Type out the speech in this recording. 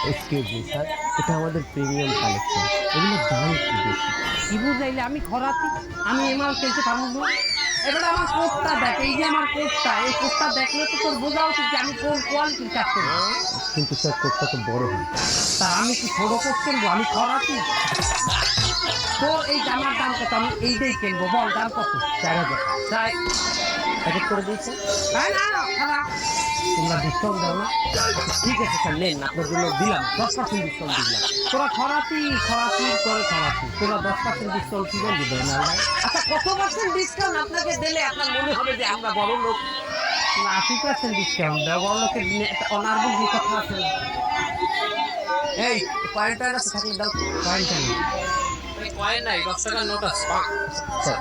Excuse me sir, এটা আমাদের premium collection, এগুলোর দাম একটু বেশি। কি বুঝাইলে আমি খরাতি, আমি এমাল খেলতে পারবো না। এবারে আমার কোটটা দেখ, এই যে আমার কোটটা, এই কোটটা দেখলে তো তোর বোঝা উচিত যে আমি কোন কোয়ালিটির কাজ করবো। কিন্তু স্যার কোটটা তো বড় হয়। তা আমি কি ছোট কোট কিনবো? আমি খরাতি। তোর এই জামার দাম কত? আমি এইটাই কিনবো, বল দাম কত? 4000 তাই প্যাকেট করে দিয়েছে। না না খারাপ। তোমরা ডিসকাউন্ট দাও না? ঠিক আছে স্যার, নেন, আপনার জন্য দিলাম 10% ডিসকাউন্ট দিলাম। তোরা খরাতি খরাতি করে খরাতি, তোরা 10% ডিসকাউন্ট কি করে দিবেন না ভাই? আচ্ছা, কত পার্সেন্ট ডিসকাউন্ট আপনাকে দিলে আপনার মনে হবে যে আমরা বড় লোক? 80% ডিসকাউন্ট দেওয়া বড় লোকের একটা অনার্বল যে কথা আছে না। এই কয়েনটা আছে থাকলে দাও। কয়েনটা নেই, কয়েন নাই, 10 টাকার নোট আছে। স্যার